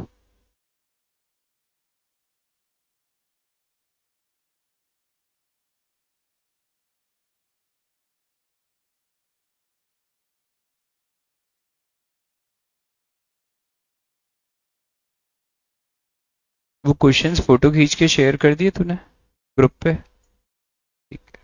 वो क्वेश्चंस फोटो खींच के शेयर कर दिए तूने ग्रुप पे? ठीक है।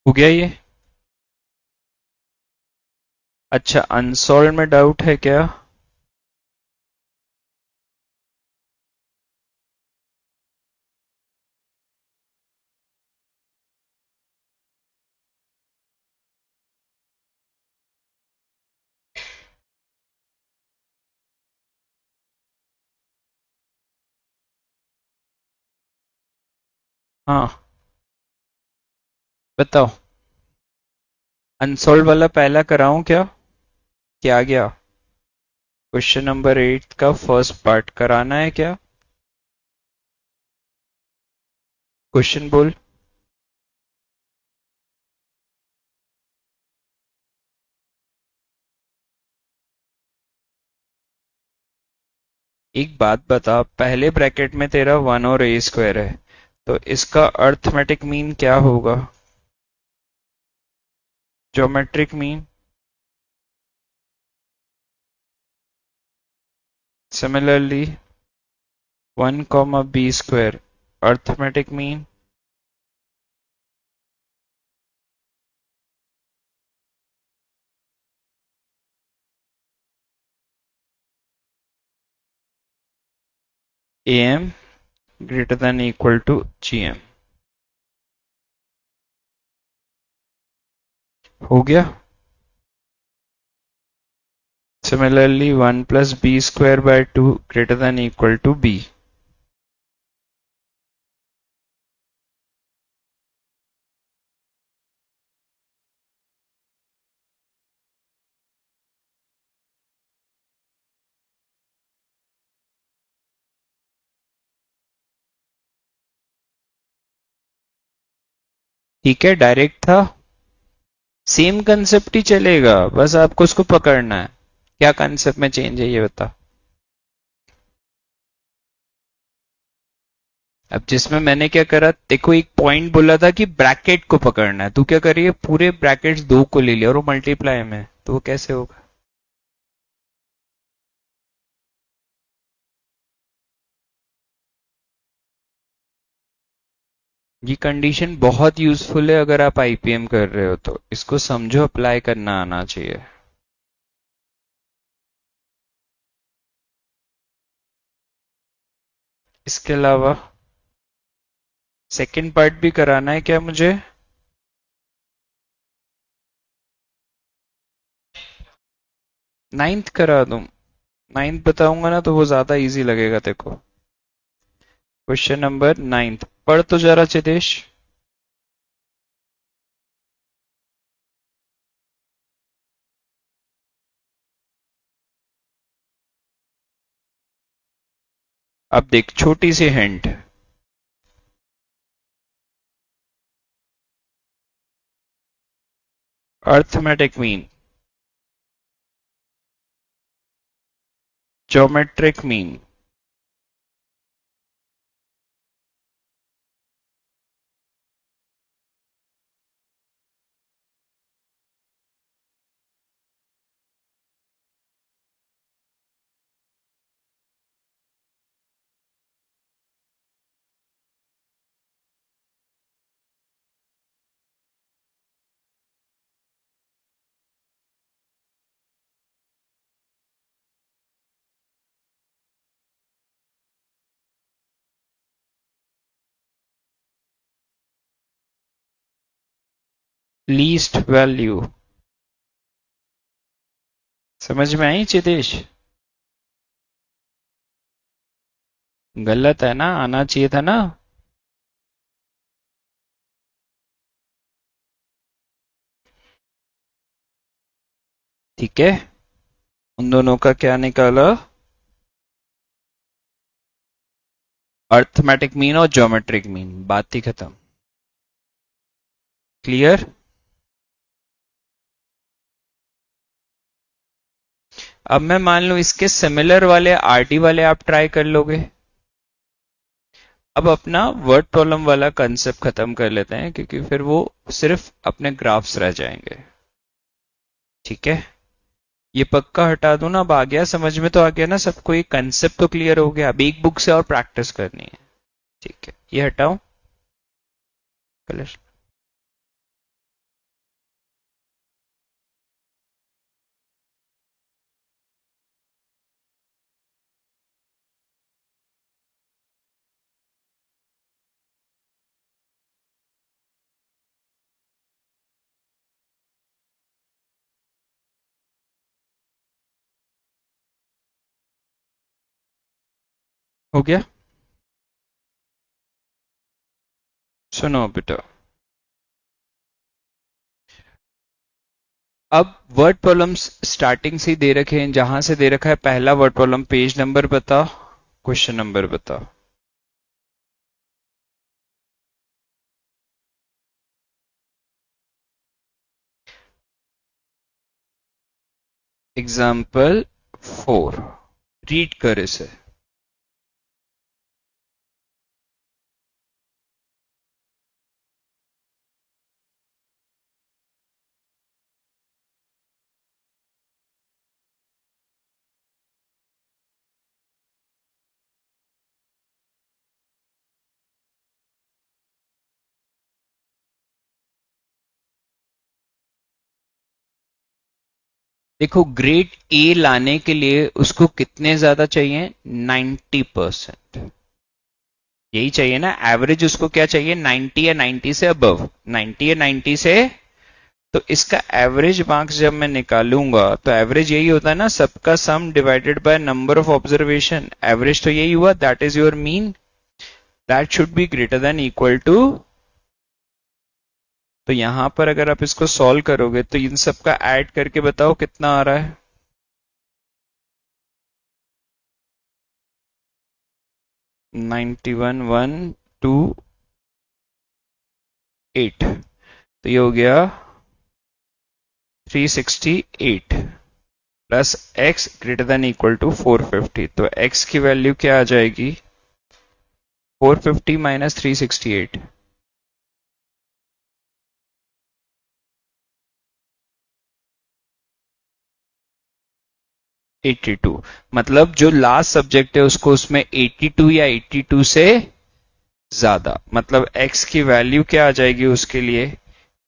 हो गया ये? अच्छा, अनसॉल्व में डाउट है क्या? हाँ बताओ, अनसॉल्व वाला पहला कराऊं क्या? क्या गया? क्वेश्चन नंबर 8 का फर्स्ट पार्ट कराना है क्या? क्वेश्चन बोल। एक बात बता, पहले ब्रैकेट में तेरा 1 और ए स्क्वायर है, तो इसका अर्थमेटिक मीन क्या होगा? Geometric mean. Similarly 1 comma b square arithmetic mean am greater than equal to gm। हो गया? Similarly 1 plus b square by 2 greater than equal to b। ठीक है, डायरेक्ट था, सेम कंसेप्ट ही चलेगा, बस आपको उसको पकड़ना है। क्या कंसेप्ट में चेंज है ये बता। अब जिसमें मैंने क्या करा, देखो एक पॉइंट बोला था कि ब्रैकेट को पकड़ना है, तू क्या करिए पूरे ब्रैकेट्स 2 को ले लिया और वो मल्टीप्लाई में, तो वो कैसे होगा? ये कंडीशन बहुत यूजफुल है अगर आप आईपीएम कर रहे हो, तो इसको समझो, अप्लाई करना आना चाहिए। इसके अलावा सेकंड पार्ट भी कराना है क्या मुझे? नाइन्थ करा दूं? नाइन्थ बताऊंगा ना तो वो ज्यादा इजी लगेगा। देखो क्वेश्चन नंबर 9 पढ़ तो जरा चिदेश। अब देख छोटी सी hint, arithmetic mean, geometric mean, least value. समझ में आई चिदेश? गलत है ना, आना चाहिए था ना। ठीक है, उन दोनों का क्या निकाला? अर्थमेटिक मीन और ज्योमेट्रिक मीन, बात ही खत्म। क्लियर? अब मैं मान लूं इसके सिमिलर वाले आरडी वाले आप ट्राई कर लोगे। अब अपना वर्ड प्रॉब्लम वाला कंसेप्ट खत्म कर लेते हैं, क्योंकि फिर वो सिर्फ अपने ग्राफ्स रह जाएंगे। ठीक है, ये पक्का हटा दो ना। अब आ गया समझ में? तो आ गया ना सबको, ये कंसेप्ट तो क्लियर हो गया। अब एक बुक से और प्रैक्टिस करनी है। ठीक है, ये हटाओ कलर। हो गया? सुनो बेटा, अब वर्ड प्रॉब्लम्स स्टार्टिंग से ही दे रखे हैं। जहां से दे रखा है पहला वर्ड प्रॉब्लम, पेज नंबर बता, क्वेश्चन नंबर बता। एग्जाम्पल 4, रीड कर इसे। देखो ग्रेड ए लाने के लिए उसको कितने ज्यादा चाहिए? 90%। यही चाहिए ना एवरेज, उसको क्या चाहिए? 90 या 90 से अबव, 90 या 90 से। तो इसका एवरेज मार्क्स जब मैं निकालूंगा तो एवरेज यही होता है ना, सबका sum divided by number of observation. Average तो यही हुआ, that is your mean, that should be greater than equal to. तो यहां पर अगर आप इसको सॉल्व करोगे तो इन सब का ऐड करके बताओ कितना आ रहा है। 91 1 2 8, तो ये हो गया 368 plus x greater than equal to 450। तो x की वैल्यू क्या आ जाएगी? 450 माइनस 368, 82। मतलब जो लास्ट सब्जेक्ट है उसको उसमें 82 या 82 से ज्यादा, मतलब x की वैल्यू क्या आ जाएगी उसके लिए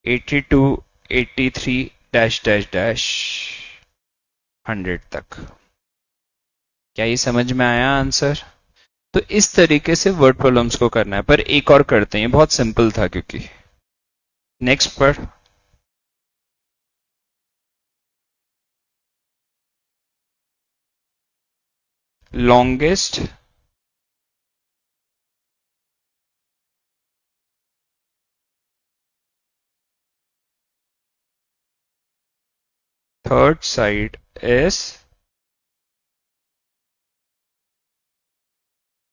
82, 83 डैश डैश डैश 100 तक। क्या ये समझ में आया आंसर? तो इस तरीके से वर्ड प्रॉब्लम्स को करना है, पर एक और करते हैं, बहुत सिंपल था क्योंकि। नेक्स्ट पर longest third side is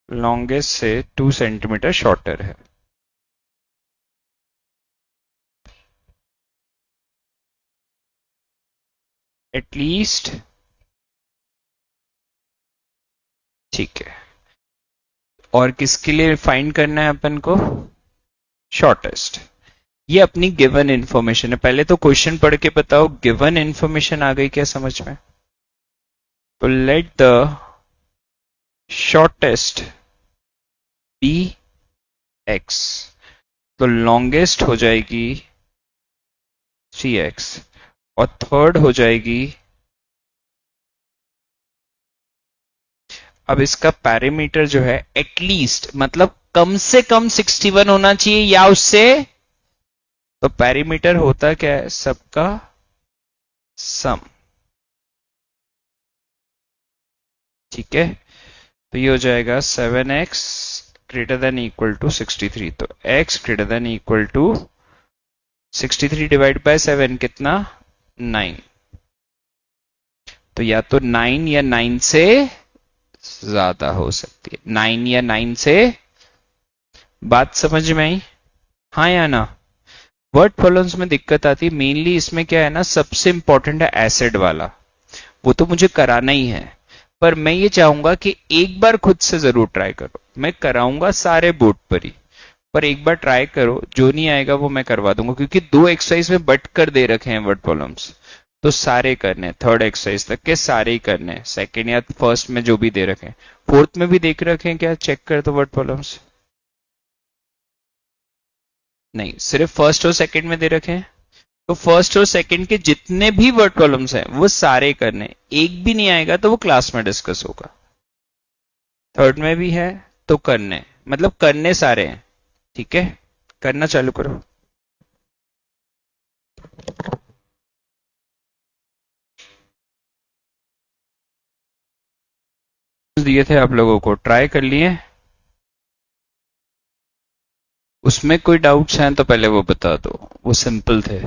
longest से 2 सेंटीमीटर शॉर्टर है। एटलीस्ट, ठीक है। और किसके लिए फाइंड करना है अपन को? शॉर्टेस्ट। ये अपनी गिवन इंफॉर्मेशन है। पहले तो क्वेश्चन पढ़ के बताओ, गिवन इंफॉर्मेशन आ गई क्या समझ में? तो let the shortest be x, तो लॉन्गेस्ट हो जाएगी 3x और थर्ड हो जाएगी, अब इसका पैरामीटर जो है एटलीस्ट मतलब कम से कम 61 होना चाहिए या उससे, तो पैरामीटर होता क्या है? सबका सम। ठीक है, तो ये हो जाएगा 7x greater than equal to 63। तो x greater than equal to 63 divide by 7 कितना? 9। तो या तो 9 या 9 से ज्यादा हो सकती है, 9 या 9 से। बात समझ में आई? हाँ या ना? वर्ड प्रॉब्लम्स में दिक्कत आती है मेनली इसमें, क्या है ना, सबसे इंपॉर्टेंट है एसिड वाला, वो तो मुझे कराना ही है, पर मैं ये चाहूंगा कि एक बार खुद से जरूर ट्राई करो। मैं कराऊंगा सारे बोर्ड पर ही, पर एक बार ट्राई करो, जो नहीं आएगा वो मैं करवा दूंगा, क्योंकि 2 एक्सरसाइज में बट कर दे रखे हैं वर्ड प्रॉब्लम्स, तो सारे करने, थर्ड एक्सरसाइज तक के सारे ही करने, सेकंड या फर्स्ट में जो भी दे रखे हैं, फोर्थ में भी देख रखे हैं क्या? चेक कर दो वर्ड प्रॉब्लम्स। नहीं, सिर्फ फर्स्ट और सेकंड में दे रखे हैं, तो फर्स्ट और सेकंड के जितने भी वर्ड प्रॉब्लम्स हैं वो सारे करने, एक भी नहीं आएगा तो वो क्लास में डिस्कस होगा। थर्ड में भी है तो करने, मतलब करने सारे हैं। ठीक है, करना चालू करो। दिए थे आप लोगों को, ट्राई कर लिए? उसमें कोई डाउट्स हैं तो पहले वो बता दो, वो सिंपल थे।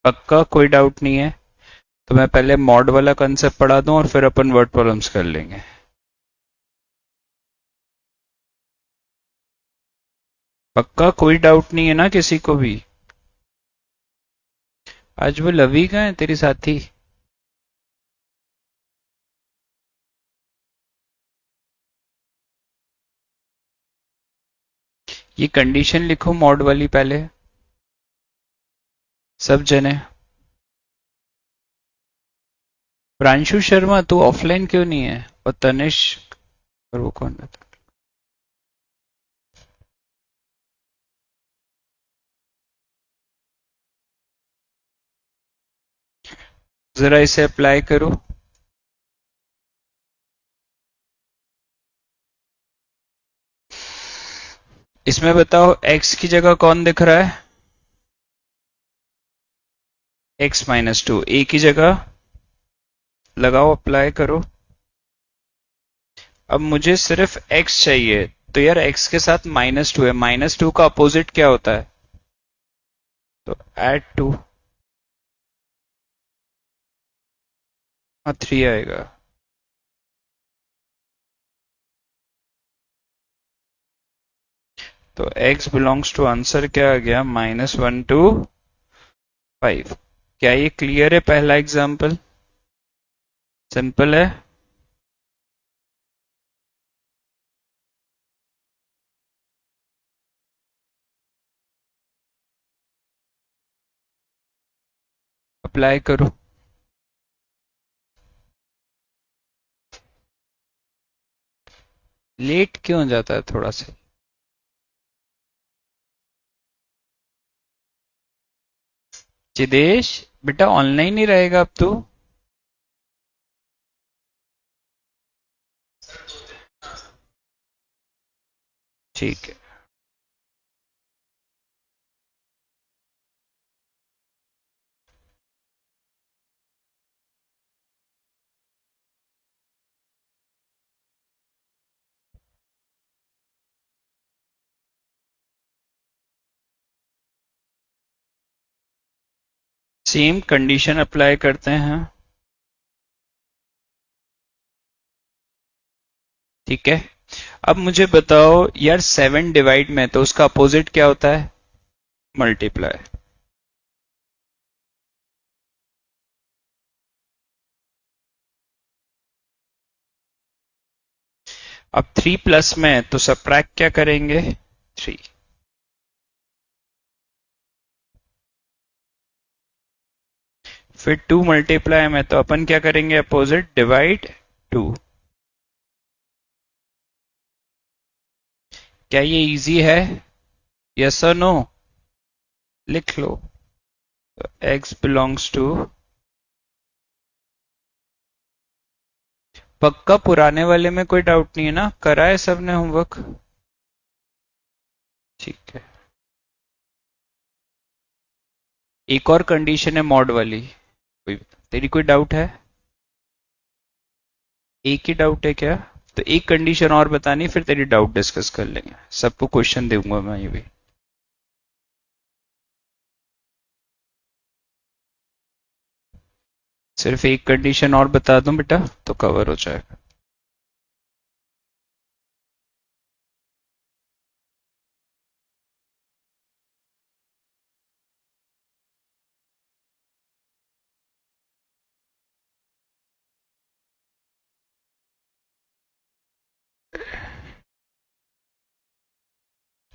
पक्का कोई डाउट नहीं है? तो मैं पहले मॉड वाला कंसेप्ट पढ़ा दूं और फिर अपन वर्ड प्रॉब्लम्स कर लेंगे। पक्का कोई डाउट नहीं है ना किसी को भी? आज वो लवी कहाँ है तेरी साथी? ये कंडीशन लिखो मॉड वाली पहले, सब जने। प्रांशु शर्मा तू ऑफलाइन क्यों नहीं है? और तनिष्क, और वो कौन है? जरा इसे अप्लाई करो। इसमें बताओ x की जगह कौन दिख रहा है? x माइनस 2, a की जगह लगाओ, अप्लाई करो। अब मुझे सिर्फ x चाहिए, तो यार x के साथ -2 है, -2 का अपोजिट क्या होता है? तो ऐड 2, हाँ 3 आएगा। तो x बिलोंग्स टू, आंसर क्या आ गया? -1 to 5। क्या ये क्लियर है? पहला एग्जाम्पल सिंपल है। अप्लाई करो। लेट क्यों हो जाता है थोड़ा सा? चिदेश बेटा ऑनलाइन ही रहेगा अब तो। ठीक है। सेम कंडीशन अप्लाई करते हैं। ठीक है। अब मुझे बताओ यार 7 डिवाइड में तो उसका अपोजिट क्या होता है? मल्टीप्लाई। अब 3 प्लस में तो सब्ट्रैक्ट क्या करेंगे? 3। फिर 2 मल्टीप्लाई में तो अपन क्या करेंगे? Opposite, divide 2। क्या ये इजी है? यस और नो? लिख लो। x बिलोंग्स टू, पक्का पुराने वाले में कोई डाउट नहीं है ना? करा है सबने होमवर्क? ठीक है। एक और कंडीशन है मॉड वाली, तेरी कोई डाउट है? एक ही डाउट है क्या? तो एक कंडीशन और बतानी, फिर तेरी डाउट डिस्कस कर लेंगे। सबको क्वेश्चन दूंगा मैं ये भी। सिर्फ एक कंडीशन और बता दूं बेटा तो कवर हो जाएगा।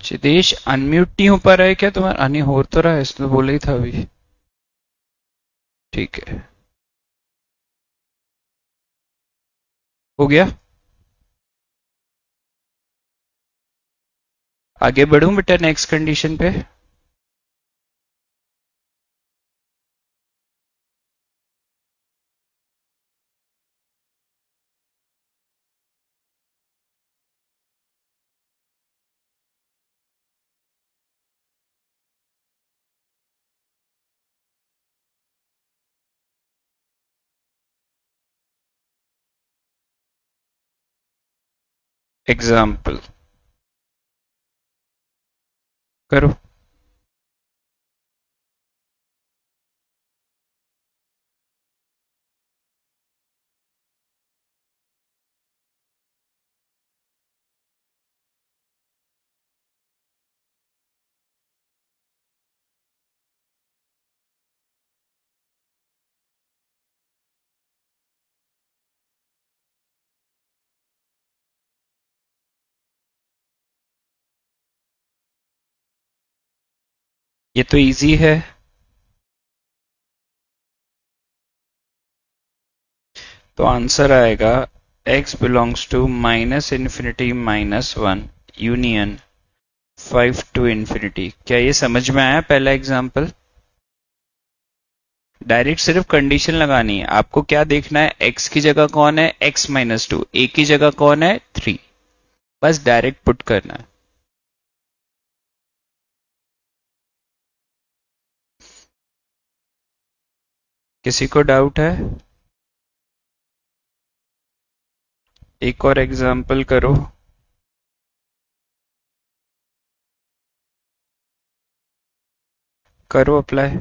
चिदेश अनम्यूट नहीं हो पा रहा है क्या तुम्हारा? नहीं हो तो रहा है, इसने बोला ही था अभी। ठीक है, हो गया। आगे बढ़ूं बेटा नेक्स्ट कंडीशन पे? एग्जाम्पल करो। ये तो इजी है। तो आंसर आएगा x belongs to minus infinity -1 union 5 to infinity. क्या ये समझ में आया पहला एग्जाम्पल? डायरेक्ट सिर्फ कंडीशन लगानी है आपको। क्या देखना है? x की जगह कौन है? x-2। a की जगह कौन है? 3। बस डायरेक्ट पुट करना है। किसी को डाउट है? एक और एग्जाम्पल करो। करो अप्लाई।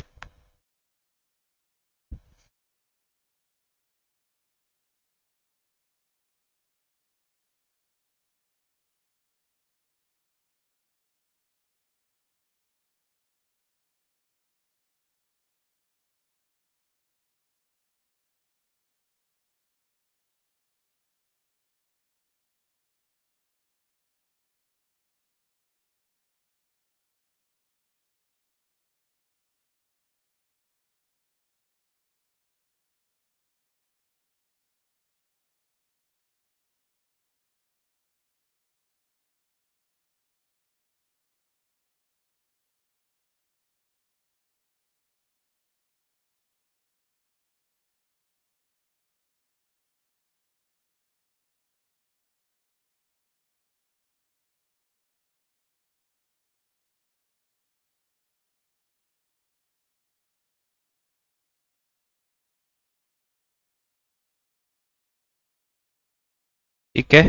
ठीक है,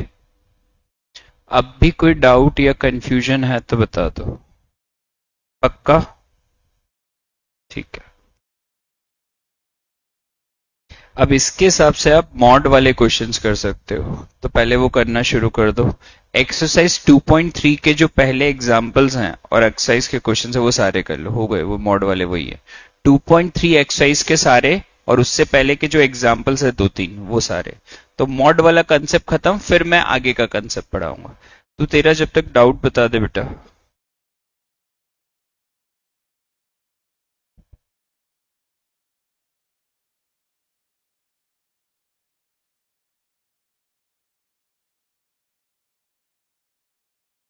अब भी कोई डाउट या कंफ्यूजन है तो बता दो। पक्का? ठीक है, अब इसके हिसाब से आप मॉड वाले क्वेश्चंस कर सकते हो, तो पहले वो करना शुरू कर दो। एक्सरसाइज 2.3 के जो पहले एग्जांपल्स हैं और एक्सरसाइज के क्वेश्चंस है वो सारे कर लो, हो गए वो मॉड वाले वही है। 2.3 एक्सरसाइज के सारे और उससे पहले के जो एग्जांपल्स है 2-3 वो सारे। तो मॉड वाला कंसेप्ट खत्म, फिर मैं आगे का कंसेप्ट पढ़ाऊंगा। तू तेरा जब तक डाउट बता दे बेटा।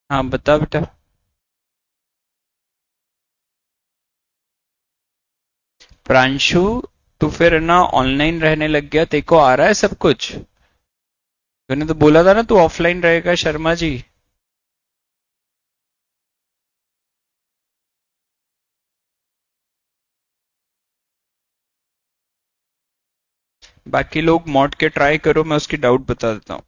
हाँ बता बेटा। प्रांशु, तू फिर ना ऑनलाइन रहने लग गया, तेरे को आ रहा है सब कुछ? तूने तो बोला था ना तू ऑफलाइन रहेगा शर्मा जी। बाकी लोग मॉड के ट्राई करो, मैं उसकी डाउट बता देता हूँ।